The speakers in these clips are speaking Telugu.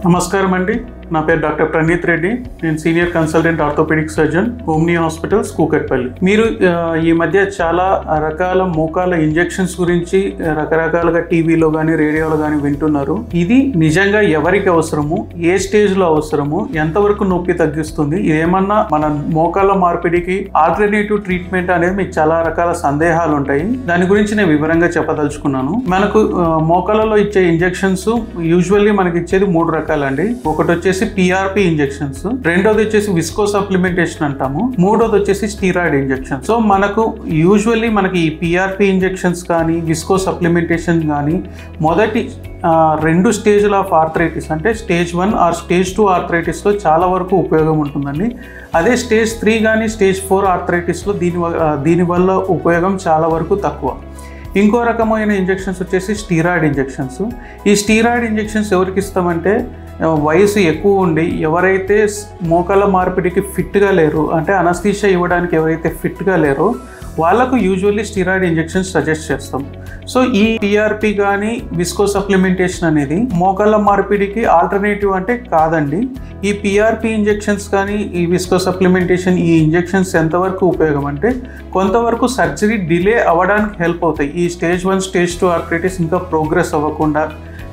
నమస్కారం అండి. నా పేరు డాక్టర్ ప్రణీత్ రెడ్డి. నేను senior consultant orthopaedic surgeon, Omni hospitals, Kukatpally. మీరు ఈ మధ్య చాలా రకాల మోకాల ఇంజెక్షన్స్ గురించి రకరకాలుగా టీవీలో కానీ రేడియోలో కానీ వింటున్నారు. ఇది నిజంగా ఎవరికి అవసరము, ఏ స్టేజ్లో అవసరము, ఎంతవరకు నొప్పి తగ్గిస్తుంది, ఇదేమన్నా మన మోకాల మార్పిడికి ఆల్టర్నేటివ్ ట్రీట్మెంట్ అనేది మీకు చాలా రకాల సందేహాలు ఉంటాయి. దాని గురించి నేను వివరంగా చెప్పదలుచుకున్నాను. మనకు మోకాలలో ఇచ్చే ఇంజెక్షన్స్ యూజువల్లీ మనకి ఇచ్చేది 3 రకాలండి. ఒకటి వచ్చేసి PRP ఇంజెక్షన్స్, రెండోది వచ్చేసి విస్కో సప్లిమెంటేషన్ అంటాము, మూడోది వచ్చేసి స్టీరాయిడ్ ఇంజెక్షన్. సో మనకు యూజువల్లీ మనకి ఈ PRP ఇంజెక్షన్స్ కానీ విస్కో సప్లిమెంటేషన్ కానీ మొదటి 2 స్టేజ్ల ఆఫ్ ఆర్థరైటిస్ అంటే స్టేజ్ 1 ఆర్ స్టేజ్ 2 ఆర్థరైటిస్లో చాలా వరకు ఉపయోగం ఉంటుందండి. అదే స్టేజ్ 3 కానీ స్టేజ్ 4 ఆర్థరైటిస్లో దీనివల్ల ఉపయోగం చాలా వరకు తక్కువ. ఇంకో రకమైన ఇంజెక్షన్స్ వచ్చేసి స్టీరాయిడ్ ఇంజెక్షన్స్. ఈ స్టీరాయిడ్ ఇంజెక్షన్స్ ఎవరికి ఇస్తామంటే వయసు ఎక్కువ ఉండి ఎవరైతే మోకాల మార్పిడికి ఫిట్గా లేరు, అంటే అనస్థీషియా ఇవ్వడానికి ఎవరైతే ఫిట్గా లేరో వాళ్ళకు యూజువల్లీ స్టీరాయిడ్ ఇంజెక్షన్స్ సజెస్ట్ చేస్తాం. సో ఈ PRP కానీ విస్కో సప్లిమెంటేషన్ అనేది మోకాళ్ళ మార్పిడికి ఆల్టర్నేటివ్ అంటే కాదండి. ఈ PRP ఇంజెక్షన్స్ కానీ ఈ విస్కో సప్లిమెంటేషన్ ఈ ఇంజెక్షన్స్ ఎంతవరకు ఉపయోగం అంటే కొంతవరకు సర్జరీ డిలే అవ్వడానికి హెల్ప్ అవుతాయి. ఈ స్టేజ్ 1 స్టేజ్ 2 ఆర్థరైటిస్ ఇంకా ప్రోగ్రెస్ అవ్వకుండా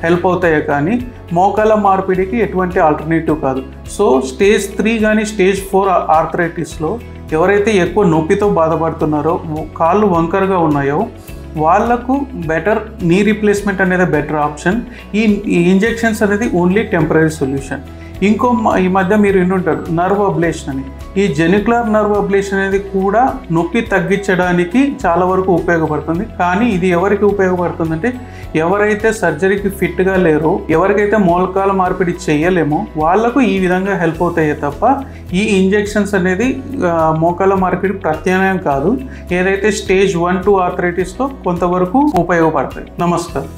హెల్ప్ అవుతాయి, కానీ మోకాల మార్పిడికి ఎటువంటి ఆల్టర్నేటివ్ కాదు. సో స్టేజ్ 3 కానీ స్టేజ్ 4 ఆర్థరైటిస్లో ఎవరైతే ఎక్కువ నొప్పితో బాధపడుతున్నారో, కాళ్ళు వంకరగా ఉన్నాయో వాళ్లకు బెటర్ నీ రీప్లేస్మెంట్ అనేది బెటర్ ఆప్షన్. ఈ ఇంజెక్షన్స్ అనేది ఓన్లీ టెంపరీ సొల్యూషన్. ఈ మధ్య మీరు వింటుంటారు నర్వ్ అబ్లేషన్ అని. ఈ జెనిక్యులర్ నర్వ్ అబ్లేషన్ అనేది కూడా నొప్పి తగ్గించడానికి చాలా వరకు ఉపయోగపడుతుంది. కానీ ఇది ఎవరికి ఉపయోగపడుతుందంటే ఎవరైతే సర్జరీకి ఫిట్గా లేరో, ఎవరికైతే మోకాల మార్పిడి చేయలేమో వాళ్ళకు ఈ విధంగా హెల్ప్ అవుతాయే తప్ప ఈ ఇంజెక్షన్స్ అనేది మోకాల మార్పిడి ప్రత్యామ్నాయం కాదు. ఏదైతే స్టేజ్ 1, 2 ఆర్థరైటిస్లో కొంతవరకు ఉపయోగపడతాయి. నమస్కారం.